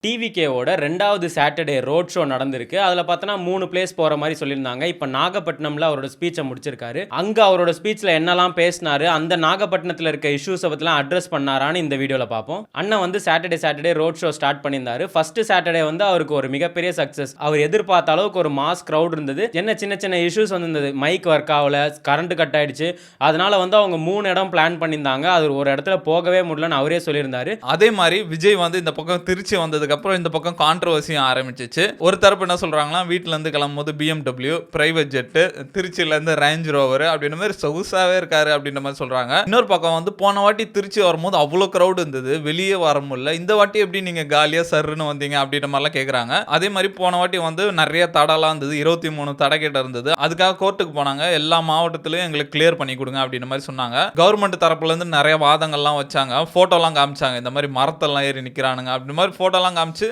டிவிகேவோட 2வது Saturday road show நடந்திருக்கு. அதில பார்த்தோன்னா 3 பிளேஸ் போற மாரி சொல்லியிருந்தாங்க. இப்ப நாகப்பட்டினம்ல அவரோட ஸ்பீச்ச முடிச்சிருக்காரு. அங்க அவரோட ஸ்பீச்ல என்னலாம் பேசினாரு, அந்த நாகப்பட்டினத்தில இருக்க இஷ்யூஸ பத்திலாம் அட்ரஸ் பண்ணாரான்னு இந்த வீடியோல பார்ப்போம். அண்ணன் வந்து சாட்டர்டே ரோட் ஷோ ஸ்டார்ட் பண்ணியிருந்தாரு. ஃபர்ஸ்ட் சாட்டர்டே வந்து அவருக்கு ஒரு மிகப்பெரிய சக்சஸ். அவர் எதிர்பார்த்த அளவுக்கு ஒரு மாஸ் கிரவுட் இருந்தது. என்ன சின்ன சின்ன இஷ்யூஸ் வந்திருந்தது. மைக் ஒர்க் ஆகல, கரண்ட் கட் ஆயிடுச்சு. அதனால வந்து அவங்க 3 இடம் பிளான் பண்ணியிருந்தாங்க. அது ஒரு இடத்துல போகவே முடியலன்னு அவரே சொல்லியிருந்தாரு. அதே மாதிரி விஜய் வந்து இந்த பக்கம் திருச்சி வந்ததுக்கு அப்புறம் இந்த பக்கம் கான்ட்ரோவர்சியும் ஆரம்பிச்சிச்சு. ஒரு தரப்பு என்ன சொல்றாங்கன்னா, வீட்டுல இருந்து கிளம்பும்போது BMW பிரைவேட் ஜெட்டு, திருச்சியில இருந்து ரேஞ்ச் ரோவர் அப்படின்ற மாதிரி சொகுசாவே இருக்காரு அப்படின்ற மாதிரி சொல்றாங்க. இன்னொரு பக்கம் வந்து போன வாட்டி திருச்சி வரும்போது அவ்வளோ கிரௌட் இருந்தது, வெளியே வர முடியல. இந்த வாட்டி எப்படி நீங்க காலியா சர்ன்னு வந்தீங்க அப்படின்ற மாதிரிலாம் கேட்குறாங்க. அதே மாதிரி போன வாட்டி வந்து நிறைய தடலாம் இருந்தது, 23 தடை கிட்ட இருந்தது. அதுக்காக கோர்ட்டுக்கு போனாங்க. எல்லா மாவட்டத்திலையும் எங்களுக்கு கிளியர் பண்ணி கொடுங்க அப்படின்ற மாதிரி சொன்னாங்க. கவர்மெண்ட் தரப்புல இருந்து நிறைய வாதங்கள்லாம் வச்சாங்க, போட்டோலாம் காமிச்சாங்க. இந்த மாதிரி மரத்தெல்லாம் ஏறி நிற்கிறானுங்க அப்படி மாதிரி போட்டோலாம் காமிச்சு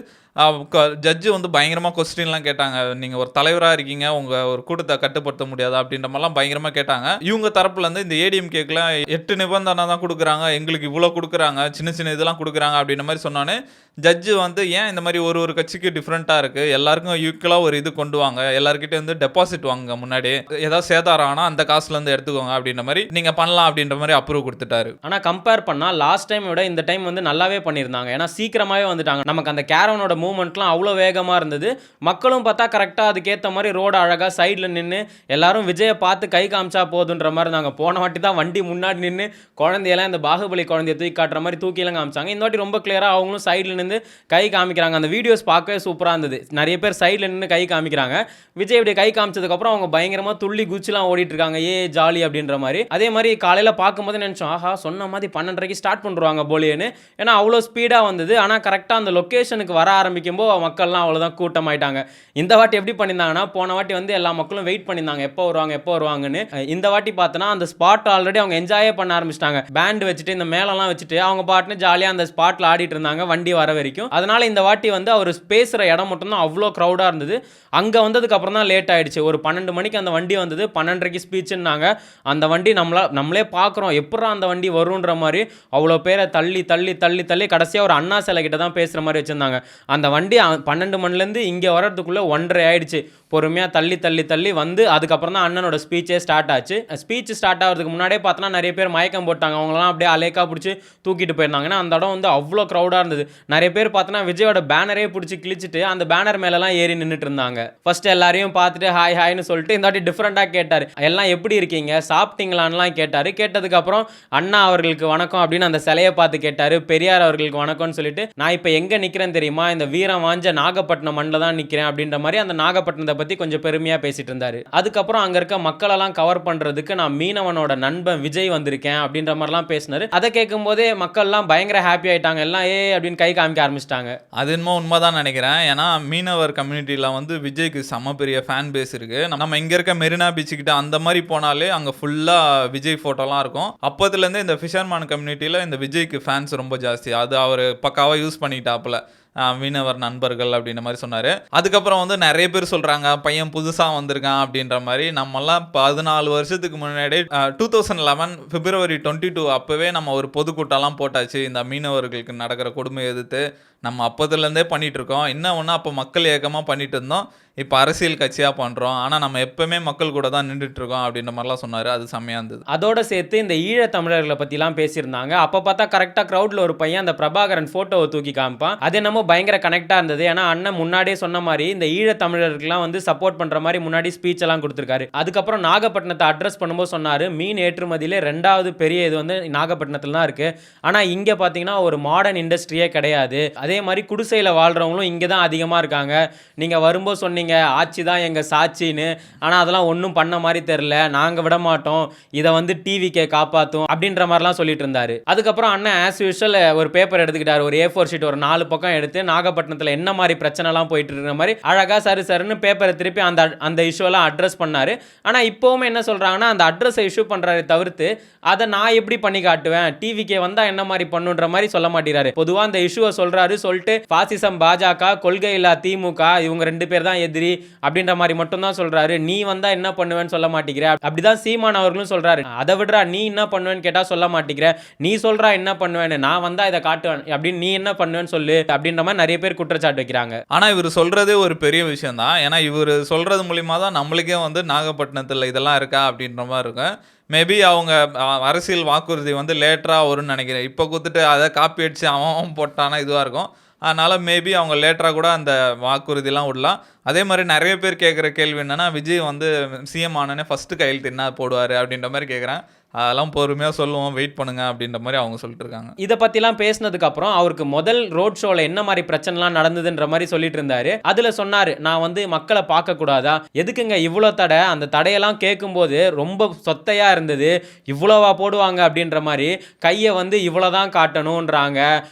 ஜட்ஜு வந்து பயங்கரமாக கொஸ்டின்லாம் கேட்டாங்க. நீங்கள் ஒரு தலைவராக இருக்கீங்க, உங்கள் ஒரு கூட்டத்தை கட்டுப்படுத்த முடியாதா அப்படின்ற மாதிரிலாம் பயங்கரமாக கேட்டாங்க. இவங்க தரப்புலேருந்து இந்த ஏடிஎம் கேக்கெலாம் 8 நிபந்தனை தான் கொடுக்குறாங்க, எங்களுக்கு இவ்வளோ கொடுக்குறாங்க, சின்ன சின்ன இதெல்லாம் கொடுக்குறாங்க அப்படின்ற மாதிரி சொன்னானே ஜட்ஜு வந்து ஏன் இந்த மாதிரி ஒரு கட்சிக்கு டிஃப்ரெண்ட்டாக இருக்குது, எல்லாருக்கும் ஈக்குவலாக ஒரு இது கொண்டு வாங்க, எல்லாருக்கிட்டே வந்து டெபாசிட் வாங்குங்க, முன்னாடி ஏதாவது சேதாரம் ஆனால் அந்த காசுலேருந்து எடுத்துக்கோங்க அப்படின்ற மாதிரி நீங்கள் பண்ணலாம் அப்படின்ற மாதிரி அப்ரூவ் கொடுத்துட்டாரு. ஆனால் கம்பேர் பண்ணால் லாஸ்ட் டைம் விட இந்த டைம் வந்து நல்லாவே பண்ணியிருந்தாங்க. ஏன்னா சீக்கிரமாகவே வந்துட்டாங்க. நமக்கு அந்த கேரவனோட மூவ்மெண்ட்லாம் அவ்வளோ வேகமாக இருந்தது. மக்களும் பார்த்தா கரெக்டாக அதுக்கேற்ற மாதிரி ரோடு அழகாக சைடில் நின்று எல்லாரும் விஜயை பார்த்து கை காமிச்சா போதுன்ற மாதிரி இருந்தாங்க. போன வாட்டி தான் வண்டி முன்னாடி நின்று குழந்தையெல்லாம் இந்த பாகுபலி குழந்தைய தூக்கி காட்டுற மாதிரி தூக்கியெல்லாம் காமிச்சாங்க. இந்த வாட்டி ரொம்ப கிளியராக அவங்களும் சைடில் நின்று கை காமிக்கிறாங்க. அந்த வீடியோஸ் பார்க்கவே சூப்பராக இருந்தது. நிறைய பேர் சைடில் நின்று கை காமிக்கிறாங்க. விஜய் இப்படி கை காமிச்சதுக்கப்புறம் அவங்க பயங்கரமாக துள்ளி குச்சிலாம் ஓடிட்டு இருக்காங்க, ஏ ஜாலி அப்படின்ற மாதிரி. அதே மாதிரி காலையில் பார்க்கும்போது நினச்சோம், ஆஹா சொன்ன மாதிரி 12:30 ஸ்டார்ட் பண்ணுறாங்க போலியேன்னு. ஏன்னா அவ்வளோ ஸ்பீடாக வந்தது. ஆனால் கரெக்டாக அந்த லொக்கேஷனுக்கு வர ஆரம்பிக்கும்போது மக்கள்லாம் அவ்வளோதான் கூட்டமாயிட்டாங்க. இந்த வாட்டி எப்படி பண்ணியிருந்தாங்கன்னா, போன வாட்டி வந்து எல்லா மக்களும் வெயிட் பண்ணியிருந்தாங்க எப்போ வருவாங்கன்னு. இந்த வாட்டி பார்த்தோன்னா அந்த ஸ்பாட் ஆல்ரெடி அவங்க என்ஜாயே பண்ண ஆரம்பிச்சிட்டாங்க. பேண்ட் வச்சுட்டு இந்த மேலெல்லாம் வச்சுட்டு அவங்க பாட்டுன்னு ஜாலியாக அந்த ஸ்பாட்டில் ஆடிட்டு இருந்தாங்க வண்டி வர வரைக்கும். அதனால இந்த வாட்டி வந்து அவர் பேசுகிற இடம் மட்டும்தான் அவ்வளோ க்ரௌடாக இருந்தது. அங்கே வந்ததுக்கு அப்புறம் தான் லேட் ஆயிடுச்சு. ஒரு 12 மணிக்கு அந்த வண்டி வந்தது, 12:30 ஸ்பீச்சுன்னாங்க. அந்த வண்டி நம்மளே பார்க்குறோம் எப்படா அந்த வண்டி வரும்ன்ற மாதிரி அவ்வளோ பேரை தள்ளி தள்ளி தள்ளி தள்ளி கடைசியாக ஒரு அண்ணா சிலை கிட்ட தான் பேசுகிற மாதிரி வச்சுருந்தாங்க. அந்த வண்டி 12 மணிலேருந்து இங்கே வர்றதுக்குள்ளே 1:30 ஆயிடுச்சு. பொறுமையாக தள்ளி தள்ளி தள்ளி வந்து அதுக்கப்புறம் தான் அண்ணனோட ஸ்பீச்சே ஸ்டார்ட் ஆச்சு. ஸ்பீச் ஸ்டார்ட் ஆகிறதுக்கு முன்னாடியே பார்த்தோன்னா நிறைய பேர் மயக்கம் போட்டாங்க. அவங்களாம் அப்படியே அலேக்கா பிடிச்சி தூக்கிட்டு போயிருந்தாங்கன்னா அந்த இடம் வந்து அவ்வளோ க்ரௌடாக இருந்தது. நிறைய பேர் பார்த்தோன்னா விஜயோட பேனரே பிடிச்சி கிழிச்சிட்டு அந்த பேனர் மேலெல்லாம் ஏறி நின்றுட்டு இருந்தாங்க. ஃபர்ஸ்ட் எல்லாரையும் பார்த்துட்டு ஹாய்னு சொல்லிட்டு இந்த வாட்டி டிஃப்ரெண்ட்டாக கேட்டார். எல்லாம் எப்படி இருக்கீங்க, சாப்பிட்டீங்களான்லாம் கேட்டார். கேட்டதுக்கப்புறம் அண்ணா அவர்களுக்கு வணக்கம் அப்படின்னு அந்த சிலையை பார்த்து கேட்டார். பெரியார் அவர்களுக்கு வணக்கம்னு சொல்லிட்டு, நான் இப்போ எங்கே நிற்கிறேன் தெரியுமா, இந்த வீரம் வாஞ்ச நாகப்பட்டினம் மண்ணில் தான் நிற்கிறேன் அப்படின்ற மாதிரி அந்த நாகப்பட்டினத்தை பற்றி கொஞ்சம் பெருமையாக பேசிட்டு இருந்தார். அதுக்கப்புறம் அங்கே இருக்க மக்களெல்லாம் கவர் பண்ணுறதுக்கு நான் மீனவனோட நண்பன் விஜய் வந்திருக்கேன் அப்படின்ற மாதிரிலாம் பேசினார். அதை கேட்கும் போதே மக்கள்லாம் பயங்கர ஹாப்பி ஆயிட்டாங்க. எல்லாம் அப்படின்னு கை காமிக்க ஆரம்பிச்சிட்டாங்க. அது என்னமோ உண்மைதான் நினைக்கிறேன். ஏன்னா மீனவர் கம்யூனிட்டியில் வந்து விஜய்க்கு செம பெரிய ஃபேன் பேஸ் இருக்கு. நம்ம இங்கே இருக்க மெரினா பீச் கிட்ட அந்த மாதிரி போனாலே அங்கே ஃபுல்லாக விஜய் ஃபோட்டோலாம் இருக்கும். அப்போதுலேருந்து இந்த ஃபிஷர்மேன் கம்யூனிட்டியில் இந்த விஜய்க்கு ஃபேன்ஸ் ரொம்ப ஜாஸ்தி. அது அவர் பக்காவாக யூஸ் பண்ணிட்டாப்புல. மீனவர் நண்பர்கள் அப்படின்ற மாதிரி சொன்னார். அதுக்கப்புறம் வந்து நிறைய பேர் சொல்கிறாங்க பையன் புதுசாக வந்திருக்கான் அப்படின்ற மாதிரி. நம்மலாம் 14 வருஷத்துக்கு முன்னாடி 2011 February 22 அப்போவே நம்ம ஒரு பொதுக்கூட்டம்லாம் போட்டாச்சு. இந்த மீனவர்களுக்கு நடக்கிற கொடுமை எதிர்த்து நம்ம அப்போதுலேருந்தே பண்ணிகிட்டு இருக்கோம். இன்னும் ஒன்று அப்போ மக்கள் ஏக்கமாக பண்ணிட்டு இருந்தோம், இப்போ அரசியல் கட்சியாக பண்ணுறோம். ஆனால் நம்ம எப்போவுமே மக்கள் கூட தான் நின்றுட்டு இருக்கோம் அப்படின்ற மாதிரிலாம் சொன்னார். அது செம்மையாக இருந்தது. அதோட சேர்த்து இந்த ஈழத் தமிழர்களை பற்றிலாம் பேசியிருந்தாங்க. அப்போ பார்த்தா கரெக்டாக க்ரௌடில் ஒரு பையன் அந்த பிரபாகரன் ஃபோட்டோவை தூக்கி காமிப்பான். அது என்னமோ பயங்கர கனெக்டாக இருந்தது. ஏன்னா அண்ணன் முன்னாடியே சொன்ன மாதிரி இந்த ஈழத் தமிழர்களுக்குலாம் வந்து சப்போர்ட் பண்ணுற மாதிரி முன்னாடி ஸ்பீச் எல்லாம் கொடுத்துருக்காரு. அதுக்கப்புறம் நாகப்பட்டினத்தை அட்ரஸ் பண்ணும்போது சொன்னார், மீன் ஏற்றுமதியிலே 2வது பெரிய இது வந்து நாகப்பட்டினத்தில் தான் இருக்குது. ஆனால் இங்கே பார்த்தீங்கன்னா ஒரு மாடர்ன் இண்டஸ்ட்ரியே கிடையாது. அதே மாதிரி குடிசையில் வாழ்கிறவங்களும் இங்கே தான் அதிகமாக இருக்காங்க. நீங்கள் வரும்போது சொன்னீங்க ஆட்சி தான் எங்கள் சாட்சின்னு, ஆனால் அதெல்லாம் ஒன்றும் பண்ண மாதிரி தெரில, நாங்கள் விட மாட்டோம், இதை வந்து டிவிக்கே காப்பாற்றும் அப்படின்ற மாதிரிலாம் சொல்லிட்டு இருந்தார். அதுக்கப்புறம் அண்ணன் ஆஸ் யூஷுவல் ஒரு பேப்பர் எடுத்துக்கிட்டார், ஒரு A4 ஷீட் ஒரு 4 பக்கம் எடுத்து நாகப்பட்டினத்தில் என்ன மாதிரி பிரச்சனைலாம் போயிட்டு இருக்கிற மாதிரி அழகாக சருன்னு பேப்பரை திருப்பி அந்த இஷ்யூலாம் அட்ரஸ் பண்ணார். ஆனால் இப்போவுமே என்ன சொல்கிறாங்கன்னா, அந்த அட்ரஸை இஷ்யூ பண்ணுறாரு தவிர்த்து அதை நான் எப்படி பண்ணி காட்டுவேன், டிவிக்கே வந்தால் என்ன மாதிரி பண்ணுன்ற மாதிரி சொல்ல மாட்டேறாரு. பொதுவாக அந்த இஷ்யூவை சொல்கிறாரு, சொல்லிட்டு பாசிசம் பாஜக, கொள்கை இல்லா திமுக, இவங்க 2 பேர் தான் எதிரி, எதிரி அப்படின்ற மாதிரி மட்டும் தான் சொல்றாரு. நீ வந்தா என்ன பண்ணுவேன்னு சொல்ல மாட்டேங்கிற. அப்படிதான் சீமான் அவர்களும் சொல்றாரு. அதை விடுறா, நீ என்ன பண்ணுவேன்னு கேட்டா சொல்ல மாட்டேங்கிற, நீ சொல்றா என்ன பண்ணுவேன்னு, நான் வந்தா இதை காட்டுவேன் அப்படின்னு, நீ என்ன பண்ணுவேன்னு சொல்லு அப்படின்ற மாதிரி நிறைய பேர் குற்றச்சாட்டு வைக்கிறாங்க. ஆனா இவர் சொல்றதே ஒரு பெரிய விஷயம் தான். ஏன்னா இவர் சொல்றது மூலியமா தான் நம்மளுக்கே வந்து நாகப்பட்டினத்துல இதெல்லாம் இருக்கா அப்படின்ற மாதிரி இருக்கும். மேபி அவங்க அரசியல் வாக்குறுதி வந்து லேட்டரா வரும்னு நினைக்கிறேன். இப்போ குடுத்துட்டு அதை காப்பி அடிச்சு அவன் போட்டானா இதுவா இருக்கும். அதனால மேபி அவங்க லேட்டரா கூட அந்த வாக்குறுதிலாம் விடலாம். அதே மாதிரி நிறைய பேர் கேட்குற கேள்வி என்னன்னா, விஜய் வந்து சிஎம் ஆனோடனே ஃபர்ஸ்ட் கையெழுத்து என்ன போடுவாரு அப்படின்ற மாதிரி கேட்குறேன். அதெல்லாம் பொறுமையா சொல்லுவோம், வெயிட் பண்ணுங்க அப்படின்ற மாதிரி அவங்க சொல்லிட்டு இருக்காங்க. இதை பத்திலாம் பேசினதுக்கு அப்புறம் அவருக்கு முதல் ரோட் ஷோல என்ன மாதிரி பிரச்சனைலாம் நடந்ததுன்ற மாதிரி சொல்லிட்டு இருந்தாரு. அதுல சொன்னாரு, நான் வந்து மக்களை பார்க்க கூடாதா, எதுக்குங்க இவ்வளோ தடை, அந்த தடையெல்லாம் கேட்கும்போது ரொம்ப சொத்தையா இருந்தது, இவ்வளோவா போடுவாங்க அப்படின்ற மாதிரி, கையை வந்து இவ்வளோதான் காட்டணுன்றாங்க,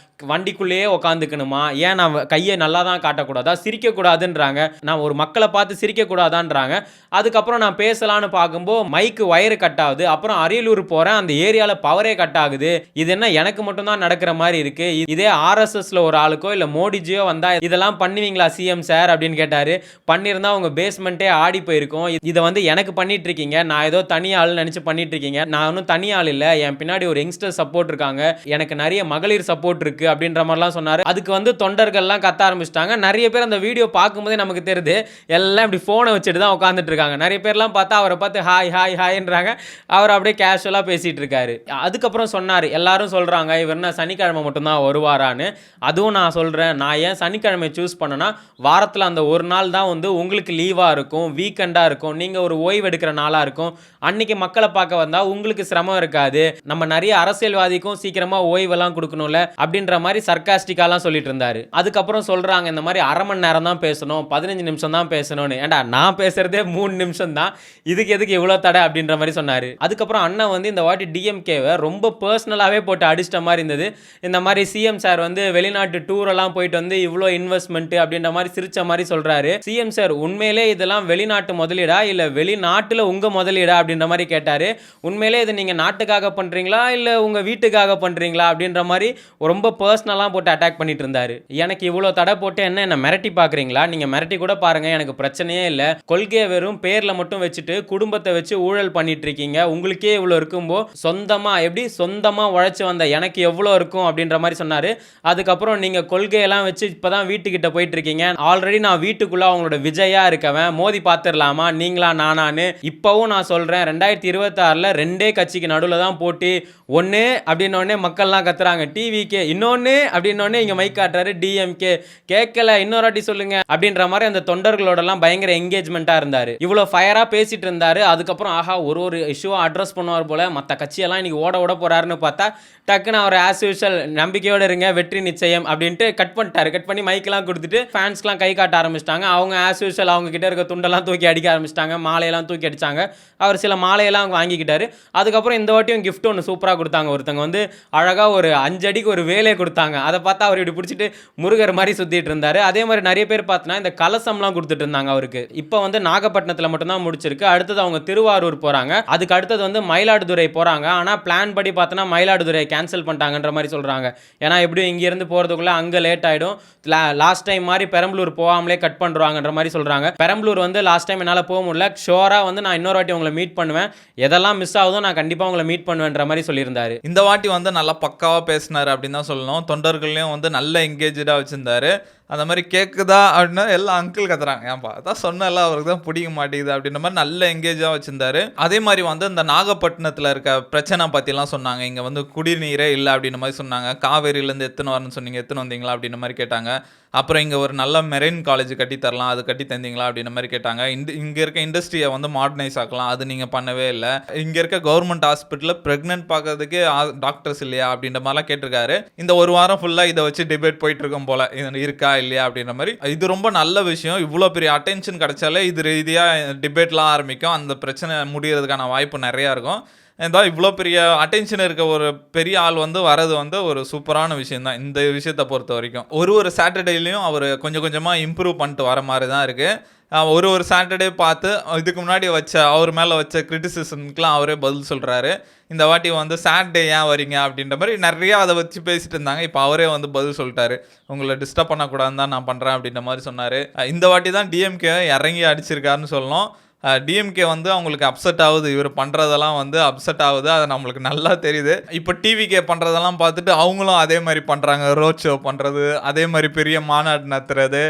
வண்டிக்குள்ளேயே உட்காந்துக்கணுமா, ஏன் நான் கையை நல்லா தான் காட்டக்கூடாதா, சிரிக்கக்கூடாதுன்றாங்க, நான் ஒரு மக்களை பார்த்து சிரிக்கக்கூடாதான்றாங்க. அதுக்கப்புறம் நான் பேசலான்னு பார்க்கும்போது மைக்கு வயரு கட் ஆகுது. அப்புறம் அரியலூர் போகிறேன், அந்த ஏரியாவில் பவரே கட் ஆகுது. இது என்ன எனக்கு மட்டும்தான் நடக்கிற மாதிரி இருக்கு. இதே ஆர்எஸ்எஸ்ல ஒரு ஆளுக்கோ இல்லை மோடிஜியோ வந்தா இதெல்லாம் பண்ணுவீங்களா சிஎம் சார் அப்படின்னு கேட்டாரு. பண்ணியிருந்தா உங்க பேஸ்மெண்ட்டே ஆடி போயிருக்கும். இதை வந்து எனக்கு பண்ணிட்டு இருக்கீங்க, நான் ஏதோ தனி ஆள் நினைச்சு பண்ணிட்டு இருக்கீங்க. நான் ஒன்றும் தனி ஆள் இல்லை, என் பின்னாடி ஒரு யங்ஸ்டர் சப்போர்ட் இருக்காங்க, எனக்கு நிறைய மகளிர் சப்போர்ட் இருக்கு அப்படின்ற மாதிரிலாம் சொன்னாரு. அதுக்கு வந்து தொண்டர்கள்லாம் கத்த ஆரம்பிச்சிட்டாங்க. நிறைய பேர் அந்த வீடியோ பார்க்கும்போதே நமக்கு தெரியுது, எல்லாம் இப்படி ஃபோனை வச்சுட்டு தான் உட்காந்துட்டு இருக்காங்க. நிறைய பேர்லாம் பார்த்தா அவரை பார்த்து ஹாய் ஹாய் ஹாய்ன்றாங்க, அவர் அப்படியே கேஷுவலாக பேசிட்டு இருக்காரு. அதுக்கப்புறம் சொன்னார், எல்லாரும் சொல்கிறாங்க இவர் என்ன சனிக்கிழமை மட்டும்தான் வருவாரான்னு. அதுவும் நான் சொல்கிறேன், நான் ஏன் சனிக்கிழமை சூஸ் பண்ணேன்னா, வாரத்தில் அந்த ஒரு நாள் தான் வந்து உங்களுக்கு லீவாக இருக்கும், வீக்கெண்டாக இருக்கும், நீங்கள் ஒரு ஓய்வு எடுக்கிற நாளாக இருக்கும். அன்னைக்கு மக்களை பார்க்க வந்தால் உங்களுக்கு சிரமம் இருக்காது, நம்ம நிறைய அரசியல்வாதிக்கும் சீக்கிரமாக ஓய்வெல்லாம் கொடுக்கணும்ல அப்படின்ற மாதிரி சர்க்காஸ்டிக்காலாம் சொல்லிட்டு இருந்தாரு. அதுக்கப்புறம் சொல்கிறாங்க, இந்த மாதிரி அரை மணி நேரம் தான் பேசணும், 15 நிமிஷம் தான் பேசணும்னு. ஏண்டா நான் பேசுறதே 3 நிமிஷம் தான், இதுக்கு எதுக்கு இவ்வளோ தடை அப்படின்ற மாதிரி சொன்னார். அதுக்கப்புறம் அண்ணன் வந்து இந்த வாட்டி டிஎம்கேவை ரொம்ப பர்சனலாகவே போட்டு அடிச்சிட்ட மாதிரி இருந்தது. இந்த மாதிரி சிஎம் சார் வந்து வெளிநாட்டு டூரெல்லாம் போயிட்டு வந்து இவ்வளோ இன்வெஸ்ட்மெண்ட் அப்படின்ற மாதிரி சிரிச்ச மாதிரி சொல்கிறாரு. சிஎம் சார் உண்மையிலே இதெல்லாம் வெளிநாட்டு முதலீடா இல்லை வெளிநாட்டில் உங்கள் முதலீடா அப்படின்ற மாதிரி கேட்டார். உண்மையிலே இது நீங்கள் நாட்டுக்காக பண்ணுறீங்களா இல்லை உங்கள் வீட்டுக்காக பண்ணுறீங்களா அப்படின்ற மாதிரி ரொம்ப பர்சனலாக போட்டு அட்டாக் பண்ணிட்டு இருந்தாரு. எனக்கு இவ்வளோ தடை போட்டு என்ன மிரட்டி பார்க்குறீங்களா, நீங்கள் மிரட்டி கூட பாருங்கள், எனக்கு பிரச்சனையே இல்லை. கொள்கையை வெறும் பேரில் மட்டும் வச்சுட்டு குடும்பத்தை வச்சு ஊழல் பண்ணிட்டு இருக்கீங்க. உங்களுக்கே இவ்வளோ இருக்கும்போது சொந்தமாக உழைச்சி வந்த எனக்கு எவ்வளோ இருக்கும் அப்படின்ற மாதிரி சொன்னார். அதுக்கப்புறம் நீங்கள் கொள்கையெல்லாம் வச்சு இப்போ தான் வீட்டுக்கிட்ட போயிட்டு இருக்கீங்க. ஆல்ரெடி நான் வீட்டுக்குள்ளே அவங்களோட விஜயாக இருக்கவன், மோதி பார்த்துடலாமா நீங்களா நானான்னு. இப்போவும் நான் சொல்கிறேன், 2026 ரெண்டே கட்சிக்கு நடுவில் தான் போட்டி. ஒன்று அப்படின்னோடனே மக்கள்லாம் கத்துறாங்க டிவிக்கே, இன்னொன்று அப்படின்னோடனே இங்கே மைக் காட்டுறாரு டிஎம்கே, கேட்கல இன்னொரு வாட்டி சொல்லுங்க அப்படின்ற மாதிரி அந்த தொண்டர்களோடலாம் பயங்கர என்கேஜ்மெண்ட்டாக இருந்தார். இவ்வளோ ஃபயராக பேசிட்டு இருந்தார். அதுக்கப்புறம் ஆஹா ஒரு இஷ்யூவாக அட்ரஸ் பண்ணுவார் போல, மற்ற கட்சியெல்லாம் இன்னைக்கு ஓட போறாருன்னு பார்த்தா டக்குன்னு அவர் ஆஸ் யூஷுவல் நம்பிக்கையோடு இருங்க வெற்றி நிச்சயம் அப்படின்ட்டு கட் பண்ணிட்டாரு. கட் பண்ணி மைக்கெல்லாம் கொடுத்துட்டு ஃபேன்ஸ்லாம் கை காட்ட ஆரம்பிச்சிட்டாங்க. அவங்க ஆஸ் யூஷுவல் அவங்க கிட்ட இருக்க துண்டெல்லாம் தூக்கி அடிக்க ஆரம்பிச்சிட்டாங்க, மாலையெல்லாம் தூக்கி அடிச்சாங்க. அவர் சில மாலையெல்லாம் வாங்கிக்கிட்டாரு. அதுக்கப்புறம் இந்த வாட்டியும் கிஃப்ட் ஒன்று சூப்பராக கொடுத்தாங்க. ஒருத்தங்க வந்து அழகாக ஒரு 5 அடிக்கு ஒரு வேலையை கொடுத்தாங்க. அதை பார்த்தா அவர் இப்படி பிடிச்சிட்டு முருகர் மாதிரி சுற்றிட்டு இருந்தார். அதே மாதிரி நிறைய பேர் பார்த்தோன்னா இந்த கலசம்லாம் கொடுத்துட்டு இருந்தாங்க அவருக்கு. இப்போ வந்து நாகப்பட்டினத்தில் மட்டும்தான் முடிச்சிருக்கு. அடுத்தது அவங்க திருவாரூர் போகிறாங்க. அதுக்கு அடுத்தது வந்து மயிலாடுதுறை போகிறாங்க. ஆனால் பிளான் படி பார்த்தோன்னா மயிலாடுதுறை கேன்சல் பண்ணிட்டாங்கன்ற மாதிரி சொல்கிறாங்க. ஏன்னா எப்படியும் இங்கேருந்து போகிறதுக்குள்ளே அங்கே லேட் ஆகிடும். லாஸ்ட் டைம் மாதிரி பெரம்பலூர் போகாமலே கட் பண்ணுறாங்கன்ற மாதிரி சொல்கிறாங்க. பெரம்பலூர் வந்து லாஸ்ட் டைம் என்னால் போக முடியல, ஷோராக வந்து நான் இன்னொரு வாட்டி உங்களை மீட் பண்ணுவேன், எதெல்லாம் மிஸ் ஆகுதோ நான் கண்டிப்பாக உங்களை மீட் பண்ணுவேன்ற மாதிரி சொல்லியிருந்தாரு. இந்த வாட்டி வந்து நல்லா பக்காவாக பேசினார் அப்படின்னு தான் சொல்லணும். தொண்டர்களையும் வந்து நல்ல என்கேஜாக வச்சுருந்தாரு. அந்த மாதிரி கேட்குதா அப்படின்னா எல்லாம் அங்கிள் கத்துறாங்க, ஏன்பா அதான் சொன்னல அவருக்கு தான் பிடிக்க மாட்டேங்குது அப்படின்ற மாதிரி நல்ல என்கேஜாக வச்சுருந்தாரு. அதே மாதிரி வந்து இந்த நாகப்பட்டினத்தில் இருக்க பிரச்சனை பற்றிலாம் சொன்னாங்க. இங்கே வந்து குடிநீரே இல்லை அப்படின்ற மாதிரி சொன்னாங்க. காவேரியிலேருந்து எத்தனை வரணும்னு சொன்னீங்க, எத்தனை வந்தீங்களா அப்படின்ற மாதிரி கேட்டாங்க. அப்புறம் இங்கே ஒரு நல்ல மெரைன் காலேஜ் கட்டி தரலாம், அது கட்டி தந்தீங்களா அப்படின்ற மாதிரி கேட்டாங்க. இங்கே இருக்க இண்டஸ்ட்ரியை வந்து மாடர்னைஸ் ஆக்கலாம், அது நீங்கள் பண்ணவே இல்லை. இங்கே இருக்க கவர்மெண்ட் ஹாஸ்பிட்டலில் ப்ரெக்னென்ட் பார்க்கறதுக்கு டாக்டர்ஸ் இல்லையா அப்படின்ற மாதிரிலாம் கேட்டிருக்காரு. இந்த ஒரு வாரம் ஃபுல்லாக இதை வச்சு டிபேட் போயிட்டு இருக்கும் போல, இது இருக்கா இல்லையா அப்படின்ற மாதிரி. இது ரொம்ப நல்ல விஷயம். இவ்வளோ பெரிய அட்டென்ஷன் கிடைச்சாலே இது ரீதியாக டிபேட்லாம் ஆரம்பிக்கும், அந்த பிரச்சனை முடியறதுக்கான வாய்ப்பு நிறையா இருக்கும். ஏதோ இவ்வளோ பெரிய அட்டென்ஷன் இருக்க ஒரு பெரிய ஆள் வந்து வரது வந்து ஒரு சூப்பரான விஷயம் தான் இந்த விஷயத்தை பொறுத்த வரைக்கும். ஒரு சாட்டர்டேலையும் அவர் கொஞ்சம் கொஞ்சமாக இம்ப்ரூவ் பண்ணிட்டு வர மாதிரி தான் இருக்குது. ஒரு சாட்டர்டே பார்த்து இதுக்கு முன்னாடி அவர் மேலே வச்ச கிரிட்டிசிசம்க்குலாம் அவரே பதில் சொல்கிறாரு. இந்த வாட்டி வந்து சாட்டர்டே ஏன் வரீங்க அப்படின்ற மாதிரி நிறையா அதை வச்சு பேசிட்டு இருந்தாங்க. இப்போ அவரே வந்து பதில் சொல்லிட்டாரு. உங்களை டிஸ்டர்ப் பண்ணக்கூடாதுன்னு தான் நான் பண்ணுறேன் அப்படின்ற மாதிரி சொன்னார். இந்த வாட்டி தான் டிஎம்கே இறங்கி அடிச்சிருக்காருன்னு சொல்லணும். டிஎம்கே வந்து அவங்களுக்கு அப்செட் ஆகுது. இவர் பண்ணுறதெல்லாம் வந்து அப்செட் ஆகுது. அது நம்மளுக்கு நல்லா தெரியுது. இப்போ டிவிகே பண்ணுறதெல்லாம் பார்த்துட்டு அவங்களும் அதே மாதிரி பண்ணுறாங்க. ரோட் ஷோ பண்ணுறது, அதே மாதிரி பெரிய மாநாடு நடத்துறது,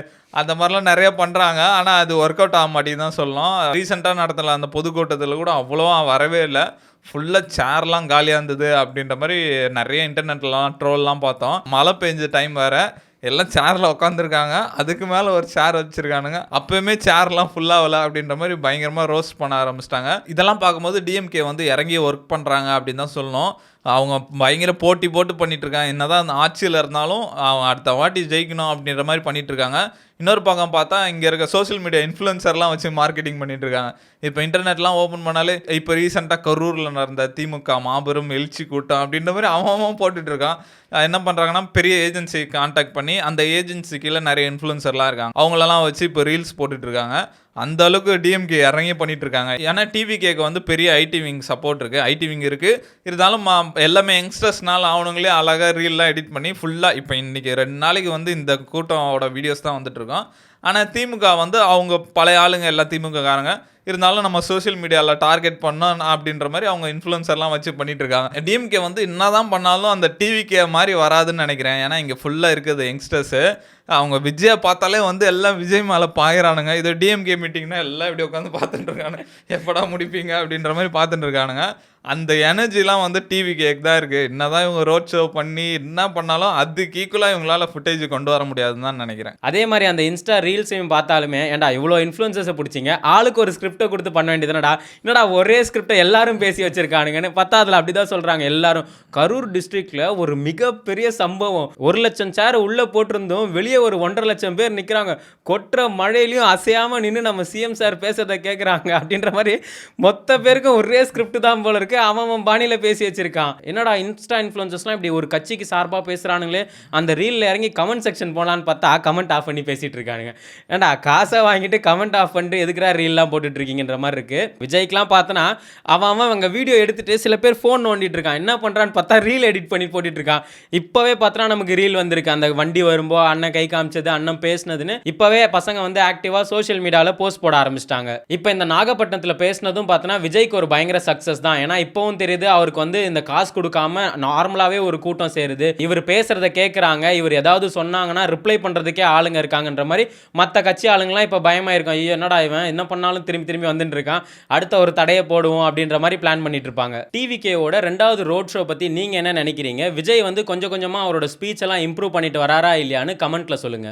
அந்த மாதிரிலாம் நிறைய பண்ணுறாங்க. ஆனால் அது ஒர்க் அவுட் ஆக மாட்டேங்குது தான் சொல்லணும். ரீசெண்டாக நடத்தல அந்த பொதுக்கூட்டத்தில் கூட அவ்வளோவா வரவே இல்லை. ஃபுல்லாக சேர்லாம் காலியாக இருந்தது அப்படின்ற மாதிரி நிறைய இன்டர்நெட்லாம் ட்ரோல்லாம் பார்த்தோம். மழை பெஞ்ச டைம் வேறு, எல்லாம் சேரில் உட்காந்துருக்காங்க. அதுக்கு மேலே ஒரு சேர் வச்சுருக்கானுங்க. அப்போயுமே சேர்லாம் ஃபுல்லாகல அப்படின்ற மாதிரி பயங்கரமாக ரோஸ்ட் பண்ண ஆரம்பிச்சிட்டாங்க. இதெல்லாம் பார்க்கும்போது டிஎம்கே வந்து இறங்கி ஒர்க் பண்ணுறாங்க அப்படின்னு தான் சொல்லணும். அவங்க பயங்கர போட்டி போட்டு பண்ணிகிட்ருக்காங்க. என்ன தான் அந்த ஆட்சியில் இருந்தாலும் அவங்க அடுத்த வாட்டி ஜெயிக்கணும் அப்படின்ற மாதிரி பண்ணிகிட்ருக்காங்க. இன்னொரு பக்கம் பார்த்தா இங்கே இருக்க சோஷியல் மீடியா இன்ஃப்ளூயன்சர்லாம் வச்சு மார்க்கெட்டிங் பண்ணிகிட்ருக்காங்க. இப்போ இன்டர்நெட்லாம் ஓப்பன் பண்ணாலே இப்போ ரீசெண்டாக கரூரில் நடந்த திமுக மாபெரும் எழுச்சி கூட்டம் அப்படின்ற மாதிரி அவன் போட்டுட்ருக்கான். என்ன பண்ணுறாங்கன்னா பெரிய ஏஜென்சி கான்டாக்ட் பண்ணி அந்த ஏஜென்சி கீழே நிறைய இன்ஃப்ளூயன்சர்லாம் இருக்காங்க. அவங்களெல்லாம் வச்சு இப்போ ரீல்ஸ் போட்டுட்ருக்காங்க. அந்த அளவுக்கு டிஎம்கே இறங்கி பண்ணிட்டு இருக்காங்க. ஏன்னா டிவிகேக்கு வந்து பெரிய ஐடி விங் சப்போர்ட் இருக்குது, ஐடி விங் இருக்குது. இருந்தாலும் எல்லாமே யங்ஸ்டர்ஸ்னால அவனுங்களே அழகாக ரீல்லாம் எடிட் பண்ணி ஃபுல்லாக இப்போ இன்றைக்கி 2 நாளைக்கு வந்து இந்த கூட்டமோட வீடியோஸ் தான் வந்துட்டுருக்கோம். ஆனால் திமுக வந்து அவங்க பழைய ஆளுங்க எல்லாம் திமுககாரங்க. இருந்தாலும் நம்ம சோஷியல் மீடியாவில் டார்கெட் பண்ணோம் அப்படின்ற மாதிரி அவங்க இன்ஃப்ளூயன்சர்லாம் வச்சு பண்ணிட்டு இருக்காங்க. டிஎம்கே வந்து என்ன தான் பண்ணாலும் அந்த டிவிகே மாதிரி வராதுன்னு நினைக்கிறேன். ஏன்னா இங்கே ஃபுல்லாக இருக்குது யங்ஸ்டர்ஸு. அவங்க விஜயை பார்த்தாலே வந்து எல்லாம் விஜய் மேலே பாயிறானுங்க. இது டிஎம்கே மீட்டிங்னா எல்லாம் இப்படி உட்காந்து பார்த்துட்டு இருக்கானு, எப்படா முடிப்பீங்க அப்படின்ற மாதிரி பார்த்துட்டு இருக்கானுங்க. அந்த எனர்ஜிலாம் வந்து டிவிகேக்கு தான் இருக்குது. என்ன தான் இவங்க ரோட் ஷோ பண்ணி என்ன பண்ணாலும் அதுக்கு ஈக்குவலாக இவங்களால ஃபுட்டேஜ் கொண்டு வர முடியாதுன்னு தான் நினைக்கிறேன். அதே மாதிரி அந்த இன்ஸ்டா ரீல்ஸையும் பார்த்தாலுமே, ஏன்டா இவ்வளோ இன்ஃப்ளூயன்சர்ஸை பிடிச்சிங்க, ஆளுக்கு ஒரு ஸ்கிரிப்டை கொடுத்து பண்ண வேண்டியதுனடா, என்னடா ஒரே ஸ்கிரிப்டை எல்லாரும் பேசி வச்சிருக்கானுங்கன்னு பார்த்தா அதில் அப்படி தான் சொல்கிறாங்க எல்லாரும். கரூர் டிஸ்ட்ரிக்டில் ஒரு மிகப்பெரிய சம்பவம். 1 லட்சம் சேர் உள்ளே போட்டிருந்தோம், வெளியே ஒரு 1.5 லட்சம் பேர் நிற்கிறாங்க. கொட்டுற மழையிலையும் அசையாமல் நின்று நம்ம சிஎம் சார் பேசுறதை கேட்குறாங்க அப்படின்ற மாதிரி மொத்த பேருக்கும் ஒரே ஸ்கிரிப்ட் தான் போல இருக்கு. அவன் பாணியில் பேசி வச்சிருக்கான். என்னடா இன்ஸ்டா இன்ஃப்ளூயன்சர்ஸ்லாம் இப்படி ஒரு கட்சிக்கு சார்பாக பேசுகிறானுங்களே, அந்த ரீலில் இறங்கி கமெண்ட் செக்ஷன் போகலான்னு பார்த்தா கமெண்ட் ஆஃப் பண்ணி பேசிகிட்டு இருக்கானுங்க. ஏன்டா காசை வாங்கிட்டு கமெண்ட் ஆஃப் பண்ணிட்டு எதுக்குறா ரீல்லாம் போட்டுட்டு இருக்கீங்கன்ற மாதிரி இருக்குது. விஜய்க்குலாம் பார்த்தோன்னா அவன் அவங்க வீடியோ எடுத்துகிட்டு சில பேர் ஃபோன் நோண்டிட்டு இருக்கான். என்ன பண்ணுறான்னு பார்த்தா ரீல் எடிட் பண்ணி போட்டுட்டு இருக்கான். இப்போவே பார்த்தோன்னா நமக்கு ரீல் வந்திருக்கு. அந்த வண்டி வரும்போ அண்ணன் கை காமிச்சது, அண்ணன் பேசினதுன்னு இப்போவே பசங்க வந்து ஆக்டிவாக சோஷியல் மீடியாவில் போஸ்ட் போட ஆரம்பிச்சிட்டாங்க. இப்போ இந்த நாகப்பட்டினத்தில் பேசினதும் பார்த்தோன்னா விஜய்க்கு ஒரு பயங்கர சக்ஸஸ் தான். ஏன்னா இப்போவும் தெரியுது அவருக்கு வந்து இந்த காசு கொடுக்காம நார்மலாகவே ஒரு கூட்டம் சேருது. இவர் பேசுறத கேட்குறாங்க. இவர் ஏதாவது சொன்னாங்கன்னா ரிப்ளை பண்ணுறதுக்கே ஆளுங்க இருக்காங்கன்ற மாதிரி மற்ற கட்சி ஆளுங்கலாம் இப்போ பயமாயிருக்கும். ஐயோ என்னடா இவன் என்ன பண்ணாலும் திரும்பி வந்துட்டு இருக்கான், அடுத்த ஒரு தடையை போடுவோம் அப்படின்ற மாதிரி பிளான் பண்ணிட்டு இருப்பாங்க. டிவிகேவோட 2வது ரோட் ஷோ பற்றி நீங்கள் என்ன நினைக்கிறீங்க? விஜய் வந்து கொஞ்சம் கொஞ்சமாக அவரோட ஸ்பீச் எல்லாம் இம்ப்ரூவ் பண்ணிட்டு வராரா இல்லையான்னு கமெண்ட்ல சொல்லுங்க.